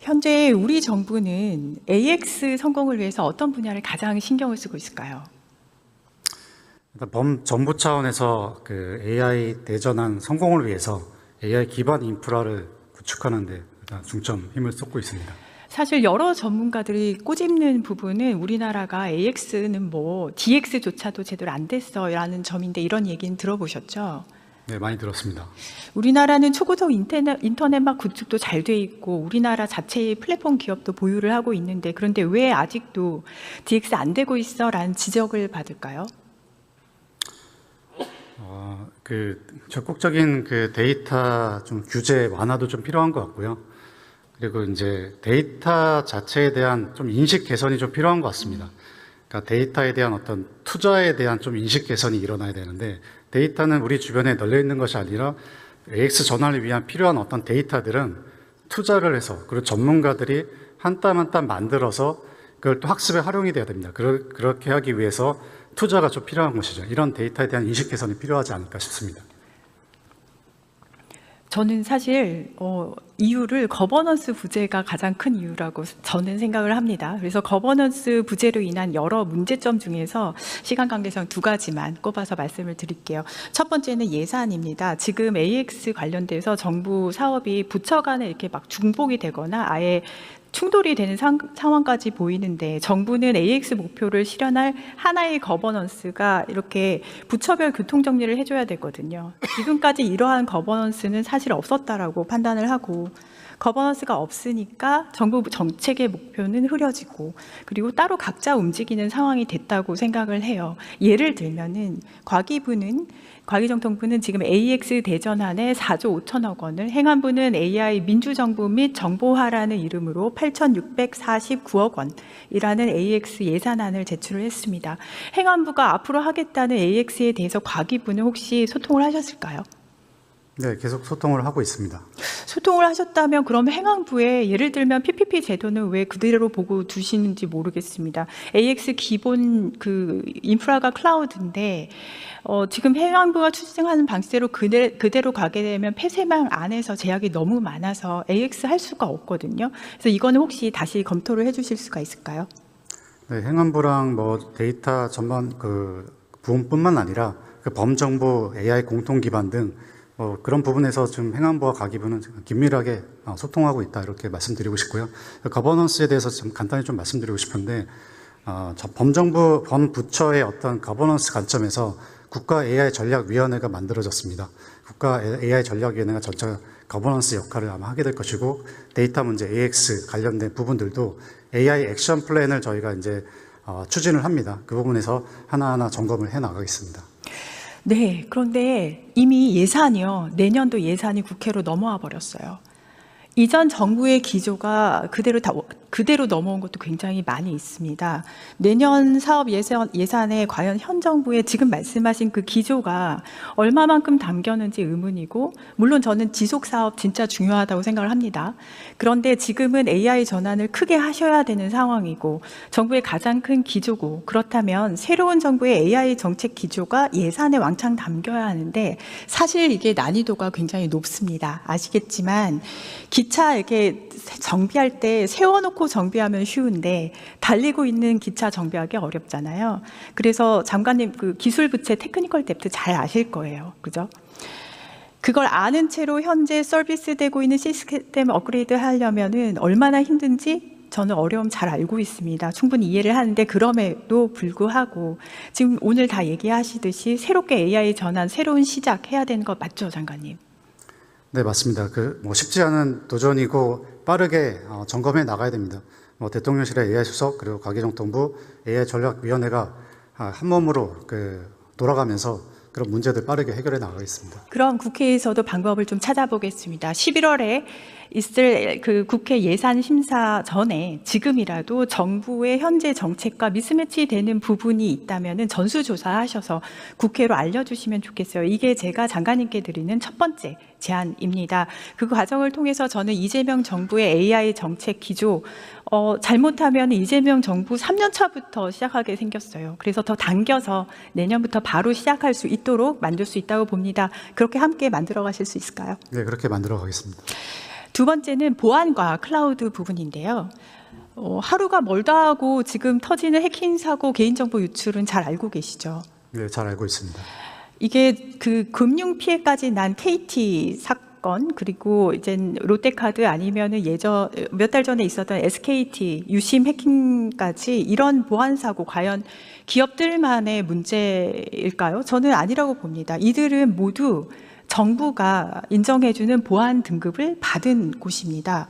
현재 우리 정부는 AX 성공을 위해서 어떤 분야를 가장 신경을 쓰고 있을까요? 일단 정부 차원에서 그 AI 대전환 성공을 위해서 AI 기반 인프라를 구축하는 데 중점 힘을 쏟고 있습니다. 사실 여러 전문가들이 꼬집는 부분은 우리나라가 AX는 뭐 DX조차도 제대로 안 됐어라는 점인데 이런 얘기는 들어보셨죠? 네, 많이 들었습니다. 우리나라는 초고속 인터넷망 구축도 잘 돼 있고 우리나라 자체의 플랫폼 기업도 보유를 하고 있는데 그런데 왜 아직도 DX 안 되고 있어라는 지적을 받을까요? 적극적인 그 데이터 좀 규제 완화도 좀 필요한 것 같고요. 그리고 이제 데이터 자체에 대한 좀 인식 개선이 좀 필요한 것 같습니다. 그러니까 데이터에 대한 어떤 투자에 대한 좀 인식 개선이 일어나야 되는데 데이터는 우리 주변에 널려 있는 것이 아니라 AX 전환을 위한 필요한 어떤 데이터들은 투자를 해서 그리고 전문가들이 한 땀 한 땀 만들어서 그걸 또 학습에 활용이 돼야 됩니다. 그렇게 하기 위해서 투자가 좀 필요한 것이죠. 이런 데이터에 대한 인식 개선이 필요하지 않을까 싶습니다. 저는 사실 이유를 거버넌스 부재가 가장 큰 이유라고 저는 생각을 합니다. 그래서 거버넌스 부재로 인한 여러 문제점 중에서 시간 관계상 두 가지만 꼽아서 말씀을 드릴게요. 첫 번째는 예산입니다. 지금 AX 관련돼서 정부 사업이 부처 간에 이렇게 막 중복이 되거나 아예 충돌이 되는 상황까지 보이는데 정부는 AX 목표를 실현할 하나의 거버넌스가 이렇게 부처별 교통정리를 해줘야 되거든요. 지금까지 이러한 거버넌스는 사실 없었다라고 판단을 하고 거버넌스가 없으니까 정부 정책의 목표는 흐려지고 그리고 따로 각자 움직이는 상황이 됐다고 생각을 해요. 예를 들면은 과기정통부는 지금 AX 대전환에 4조 5천억 원을, 행안부는 AI 민주정부 및 정보화라는 이름으로 8,649억 원이라는 AX 예산안을 제출을 했습니다. 행안부가 앞으로 하겠다는 AX에 대해서 과기부는 혹시 소통을 하셨을까요? 네, 계속 소통을 하고 있습니다. 소통을 하셨다면 그럼 행안부에 예를 들면 PPP 제도는 왜 그대로 보고 두시는지 모르겠습니다. AX 기본 그 인프라가 클라우드인데 지금 행안부가 추진하는 방식대로 그대로 가게 되면 폐쇄망 안에서 제약이 너무 많아서 AX 할 수가 없거든요. 그래서 이거는 혹시 다시 검토를 해주실 수가 있을까요? 네, 행안부랑 뭐 데이터 전반 그 부분뿐만 아니라 그 범정부 AI 공통 기반 등 그런 부분에서 지금 행안부와 과기부는 긴밀하게 소통하고 있다 이렇게 말씀드리고 싶고요. 거버넌스에 대해서 좀 간단히 좀 말씀드리고 싶은데 범부처의 어떤 거버넌스 관점에서 국가 AI 전략위원회가 만들어졌습니다. 국가 AI 전략위원회가 전체 거버넌스 역할을 아마 하게 될 것이고 데이터 문제 AX 관련된 부분들도 AI 액션 플랜을 저희가 이제 추진을 합니다. 그 부분에서 하나하나 점검을 해 나가겠습니다. 네, 그런데 이미 예산이요. 내년도 예산이 국회로 넘어와 버렸어요. 이전 정부의 기조가 그대로 넘어온 것도 굉장히 많이 있습니다. 내년 사업 예산에 과연 현 정부의 지금 말씀하신 그 기조가 얼마만큼 담겼는지 의문이고, 물론 저는 지속 사업 진짜 중요하다고 생각을 합니다. 그런데 지금은 AI 전환을 크게 하셔야 되는 상황이고, 정부의 가장 큰 기조고, 그렇다면 새로운 정부의 AI 정책 기조가 예산에 왕창 담겨야 하는데, 사실 이게 난이도가 굉장히 높습니다. 아시겠지만, 기차 이렇게 정비할 때 세워놓고 정비하면 쉬운데 달리고 있는 기차 정비하기 어렵잖아요. 그래서 장관님 그 기술부채 테크니컬 뎁트 잘 아실 거예요. 그죠? 그걸 아는 채로 현재 서비스되고 있는 시스템 업그레이드 하려면은 얼마나 힘든지 저는 어려움 잘 알고 있습니다. 충분히 이해를 하는데 그럼에도 불구하고 지금 오늘 다 얘기하시듯이 새롭게 AI 전환, 새로운 시작 해야 되는 거 맞죠, 장관님? 네, 맞습니다. 쉽지 않은 도전이고 빠르게 점검해 나가야 됩니다. 대통령실의 AI 수석 그리고 과기정통부 AI 전략위원회가 한 몸으로 돌아가면서 그런 문제들 빠르게 해결해 나가겠습니다. 그럼 국회에서도 방법을 좀 찾아보겠습니다. 11월에 있을 그 국회 예산 심사 전에 지금이라도 정부의 현재 정책과 미스매치 되는 부분이 있다면 전수조사하셔서 국회로 알려주시면 좋겠어요. 이게 제가 장관님께 드리는 첫 번째 제안입니다. 그 과정을 통해서 저는 이재명 정부의 AI 정책 기조 잘못하면 이재명 정부 3년 차부터 시작하게 생겼어요. 그래서 더 당겨서 내년부터 바로 시작할 수 있도록 만들 수 있다고 봅니다. 그렇게 함께 만들어 가실 수 있을까요? 네, 그렇게 만들어 가겠습니다. 두 번째는 보안과 클라우드 부분인데요. 하루가 멀다 하고 지금 터지는 해킹 사고, 개인정보 유출은 잘 알고 계시죠? 네, 잘 알고 있습니다. 이게 그 금융 피해까지 난 KT 사건, 그리고 이제 롯데카드 아니면은 예전 몇 달 전에 있었던 SKT 유심 해킹까지 이런 보안 사고 과연 기업들만의 문제일까요? 저는 아니라고 봅니다. 이들은 모두 정부가 인정해주는 보안 등급을 받은 곳입니다.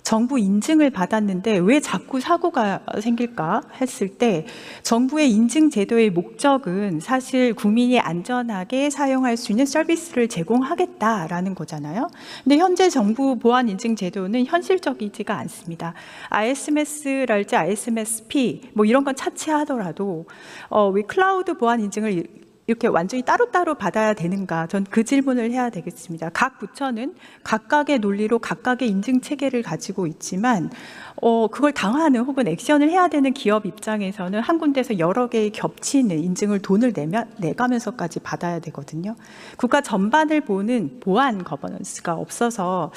정부 인증을 받았는데 왜 자꾸 사고가 생길까 했을 때 정부의 인증 제도의 목적은 사실 국민이 안전하게 사용할 수 있는 서비스를 제공하겠다라는 거잖아요. 근데 현재 정부 보안 인증 제도는 현실적이지가 않습니다. ISMS랄지 ISMSP 뭐 이런 건 차치하더라도 왜 클라우드 보안 인증을 이렇게 완전히 따로따로 받아야 되는가? 전 그 질문을 해야 되겠습니다. 각 부처는 각각의 논리로 각각의 인증 체계를 가지고 있지만 그걸 당하는 혹은 액션을 해야 되는 기업 입장에서는 한 군데서 여러 개의 겹치는 인증을 돈을 내가면서까지 받아야 되거든요. 국가 전반을 보는 보안 거버넌스가 없어서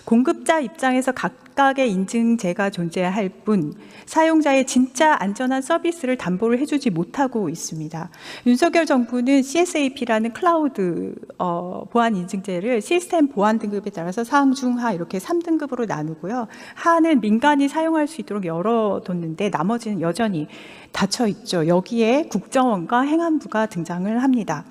공급자 입장에서 각각의 인증제가 존재할 뿐 사용자의 진짜 안전한 서비스를 담보를 해주지 못하고 있습니다. 윤석열 정부는 CSAP라는 클라우드 보안 인증제를 시스템 보안 등급에 따라서 상, 중, 하 이렇게 3등급으로 나누고요. 하는 민간이 사용할 수 있도록 열어뒀는데 나머지는 여전히 닫혀 있죠. 여기에 국정원과 행안부가 등장을 합니다.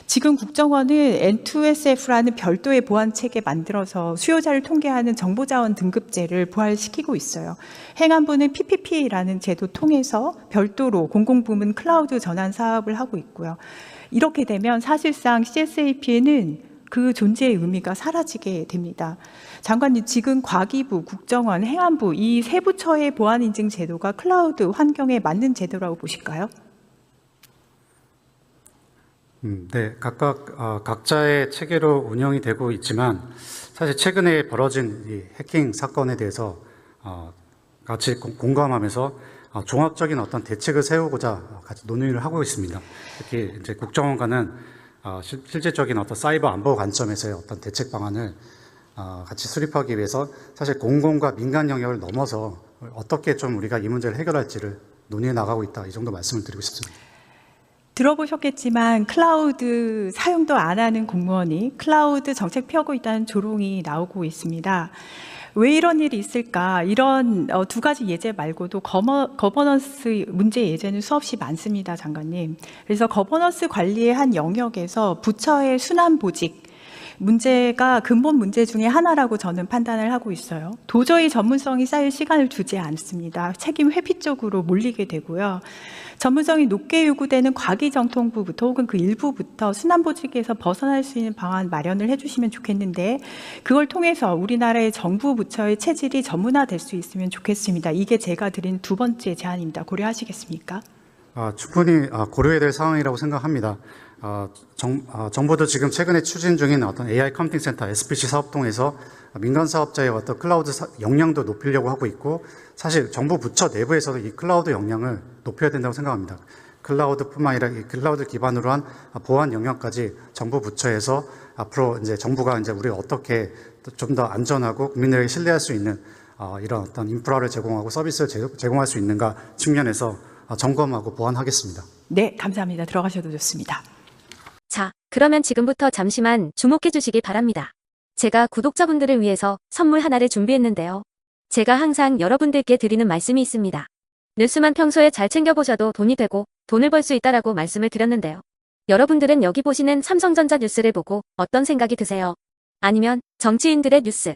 지금 국정원은 N2SF라는 별도의 보안 체계 만들어서 수요자를 통계하는 정보자원 등급제를 부활시키고 있어요. 행안부는 PPP라는 제도 통해서 별도로 공공부문 클라우드 전환 사업을 하고 있고요. 이렇게 되면 사실상 CSAP는 그 존재의 의미가 사라지게 됩니다. 장관님, 지금 과기부, 국정원, 행안부 이 세 부처의 보안 인증 제도가 클라우드 환경에 맞는 제도라고 보실까요? 네, 각각 각자의 체계로 운영이 되고 있지만 사실 최근에 벌어진 이 해킹 사건에 대해서 같이 공감하면서 종합적인 어떤 대책을 세우고자 같이 논의를 하고 있습니다. 특히 이제 국정원과는 실질적인 어떤 사이버 안보 관점에서의 어떤 대책 방안을 같이 수립하기 위해서 사실 공공과 민간 영역을 넘어서 어떻게 좀 우리가 이 문제를 해결할지를 논의해 나가고 있다. 이 정도 말씀을 드리고 싶습니다. 들어보셨겠지만 클라우드 사용도 안 하는 공무원이 클라우드 정책 펴고 있다는 조롱이 나오고 있습니다. 왜 이런 일이 있을까? 이런 두 가지 예제 말고도 거버넌스 문제 예제는 수없이 많습니다, 장관님. 그래서 거버넌스 관리의 한 영역에서 부처의 순환 보직 문제가 근본 문제 중에 하나라고 저는 판단을 하고 있어요. 도저히 전문성이 쌓일 시간을 두지 않습니다. 책임 회피 쪽으로 몰리게 되고요. 전문성이 높게 요구되는 과기정통부부터 혹은 그 일부부터 순환보직에서 벗어날 수 있는 방안 마련을 해주시면 좋겠는데 그걸 통해서 우리나라의 정부 부처의 체질이 전문화될 수 있으면 좋겠습니다. 이게 제가 드린 두 번째 제안입니다. 고려하시겠습니까? 충분히 고려해야 될 상황이라고 생각합니다. 정부도 지금 최근에 추진 중인 어떤 AI 컴퓨팅 센터 SPC 사업 통해서 민간 사업자의 어떤 클라우드 역량도 높이려고 하고 있고 사실 정부 부처 내부에서도 이 클라우드 역량을 높여야 된다고 생각합니다. 클라우드뿐만 아니라 이 클라우드 기반으로 한 보안 역량까지 정부 부처에서 앞으로 이제 정부가 이제 우리가 어떻게 좀 더 안전하고 국민들에게 신뢰할 수 있는 이런 어떤 인프라를 제공하고 서비스를 제공할 수 있는가 측면에서 점검하고 보완하겠습니다. 네, 감사합니다. 들어가셔도 좋습니다. 자, 그러면 지금부터 잠시만 주목해 주시기 바랍니다. 제가 구독자분들을 위해서 선물 하나를 준비했는데요. 제가 항상 여러분들께 드리는 말씀이 있습니다. 뉴스만 평소에 잘 챙겨보셔도 돈이 되고 돈을 벌 수 있다라고 말씀을 드렸는데요. 여러분들은 여기 보시는 삼성전자 뉴스를 보고 어떤 생각이 드세요? 아니면 정치인들의 뉴스,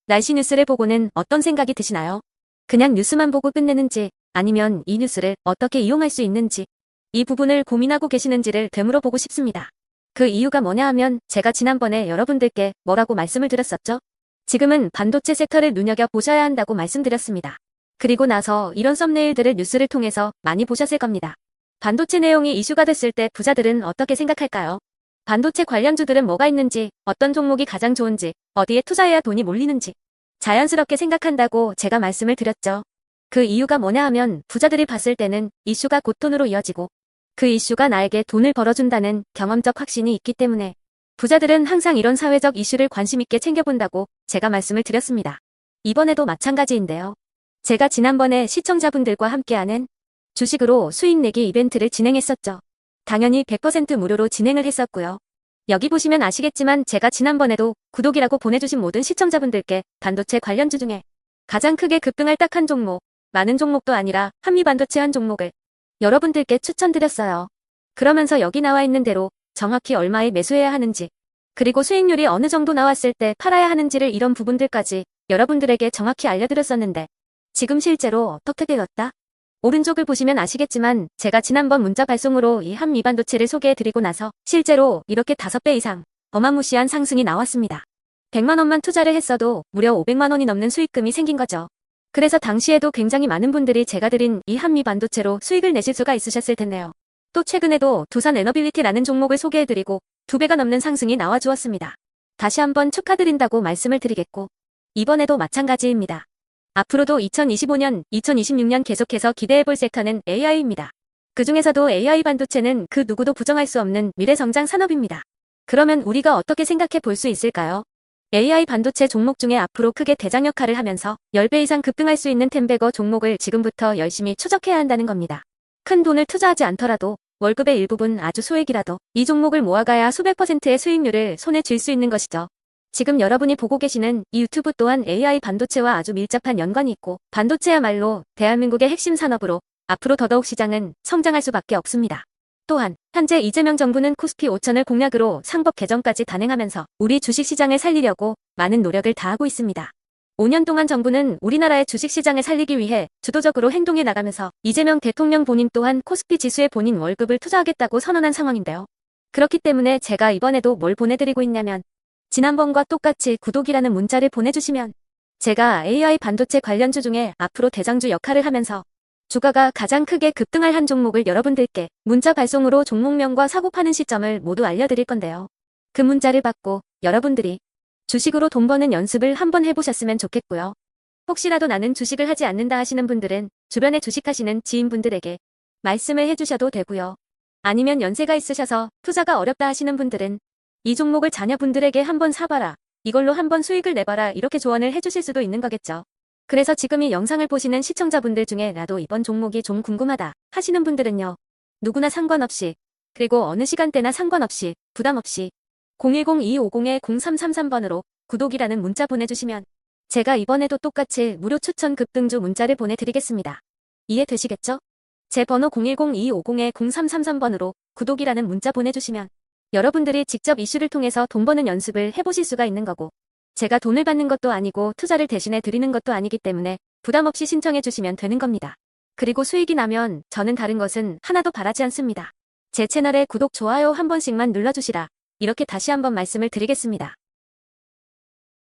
날씨 뉴스를 보고는 어떤 생각이 드시나요? 그냥 뉴스만 보고 끝내는지 아니면 이 뉴스를 어떻게 이용할 수 있는지 이 부분을 고민하고 계시는지를 되물어 보고 싶습니다. 그 이유가 뭐냐 하면 제가 지난번에 여러분들께 뭐라고 말씀을 드렸었죠? 지금은 반도체 섹터를 눈여겨보셔야 한다고 말씀드렸습니다. 그리고 나서 이런 썸네일들을 뉴스를 통해서 많이 보셨을 겁니다. 반도체 내용이 이슈가 됐을 때 부자들은 어떻게 생각할까요? 반도체 관련주들은 뭐가 있는지, 어떤 종목이 가장 좋은지, 어디에 투자해야 돈이 몰리는지 자연스럽게 생각한다고 제가 말씀을 드렸죠. 그 이유가 뭐냐 하면 부자들이 봤을 때는 이슈가 곧 돈으로 이어지고 그 이슈가 나에게 돈을 벌어준다는 경험적 확신이 있기 때문에 부자들은 항상 이런 사회적 이슈를 관심 있게 챙겨본다고 제가 말씀을 드렸습니다. 이번에도 마찬가지인데요. 제가 지난번에 시청자분들과 함께하는 주식으로 수익 내기 이벤트를 진행했었죠. 당연히 100% 무료로 진행을 했었고요. 여기 보시면 아시겠지만 제가 지난번에도 구독이라고 보내주신 모든 시청자분들께 반도체 관련주 중에 가장 크게 급등할 딱 한 종목, 많은 종목도 아니라 한미반도체 한 종목을 여러분들께 추천드렸어요. 그러면서 여기 나와 있는 대로 정확히 얼마에 매수해야 하는지, 그리고 수익률이 어느 정도 나왔을 때 팔아야 하는지를 이런 부분들까지 여러분들에게 정확히 알려드렸었는데 지금 실제로 어떻게 되었다? 오른쪽을 보시면 아시겠지만 제가 지난번 문자 발송으로 이 한미반도체를 소개해드리고 나서 실제로 이렇게 5배 이상 어마무시한 상승이 나왔습니다. 100만 원만 투자를 했어도 무려 500만 원이 넘는 수익금이 생긴 거죠. 그래서 당시에도 굉장히 많은 분들이 제가 드린 이 한미반도체로 수익을 내실 수가 있으셨을 텐데요. 또 최근에도 두산 에너빌리티라는 종목을 소개해드리고 2배가 넘는 상승이 나와주었습니다. 다시 한번 축하드린다고 말씀을 드리겠고 이번에도 마찬가지입니다. 앞으로도 2025년, 2026년 계속해서 기대해볼 섹터는 AI입니다. 그 중에서도 AI 반도체는 그 누구도 부정할 수 없는 미래성장 산업입니다. 그러면 우리가 어떻게 생각해 볼 수 있을까요? AI 반도체 종목 중에 앞으로 크게 대장 역할을 하면서 10배 이상 급등할 수 있는 템베거 종목을 지금부터 열심히 추적해야 한다는 겁니다. 큰 돈을 투자하지 않더라도 월급의 일부분 아주 소액이라도 이 종목을 모아가야 수백 %의 수익률을 손에 쥘 수 있는 것이죠. 지금 여러분이 보고 계시는 이 유튜브 또한 AI 반도체와 아주 밀접한 연관이 있고 반도체야말로 대한민국의 핵심 산업으로 앞으로 더더욱 시장은 성장할 수밖에 없습니다. 또한 현재 이재명 정부는 코스피 5천을 공약으로 상법 개정까지 단행하면서 우리 주식시장을 살리려고 많은 노력을 다하고 있습니다. 5년 동안 정부는 우리나라의 주식시장을 살리기 위해 주도적으로 행동해 나가면서 이재명 대통령 본인 또한 코스피 지수에 본인 월급을 투자하겠다고 선언한 상황인데요. 그렇기 때문에 제가 이번에도 뭘 보내드리고 있냐면 지난번과 똑같이 구독이라는 문자를 보내주시면 제가 AI 반도체 관련주 중에 앞으로 대장주 역할을 하면서 주가가 가장 크게 급등할 한 종목을 여러분들께 문자 발송으로 종목명과 사고 파는 시점을 모두 알려드릴 건데요. 그 문자를 받고 여러분들이 주식으로 돈 버는 연습을 한번 해보셨으면 좋겠고요. 혹시라도 나는 주식을 하지 않는다 하시는 분들은 주변에 주식하시는 지인분들에게 말씀을 해주셔도 되고요. 아니면 연세가 있으셔서 투자가 어렵다 하시는 분들은 이 종목을 자녀분들에게 한번 사봐라, 이걸로 한번 수익을 내봐라, 이렇게 조언을 해주실 수도 있는 거겠죠. 그래서 지금 이 영상을 보시는 시청자분들 중에 나도 이번 종목이 좀 궁금하다 하시는 분들은요. 누구나 상관없이, 그리고 어느 시간대나 상관없이 부담 없이 010-2250-0333번으로 구독이라는 문자 보내주시면 제가 이번에도 똑같이 무료 추천 급등주 문자를 보내드리겠습니다. 이해되시겠죠? 제 번호 010-2250-0333번으로 구독이라는 문자 보내주시면 여러분들이 직접 이슈를 통해서 돈 버는 연습을 해보실 수가 있는 거고 제가 돈을 받는 것도 아니고 투자를 대신해 드리는 것도 아니기 때문에 부담 없이 신청해 주시면 되는 겁니다. 그리고 수익이 나면 저는 다른 것은 하나도 바라지 않습니다. 제 채널에 구독, 좋아요 한 번씩만 눌러주시라. 이렇게 다시 한번 말씀을 드리겠습니다.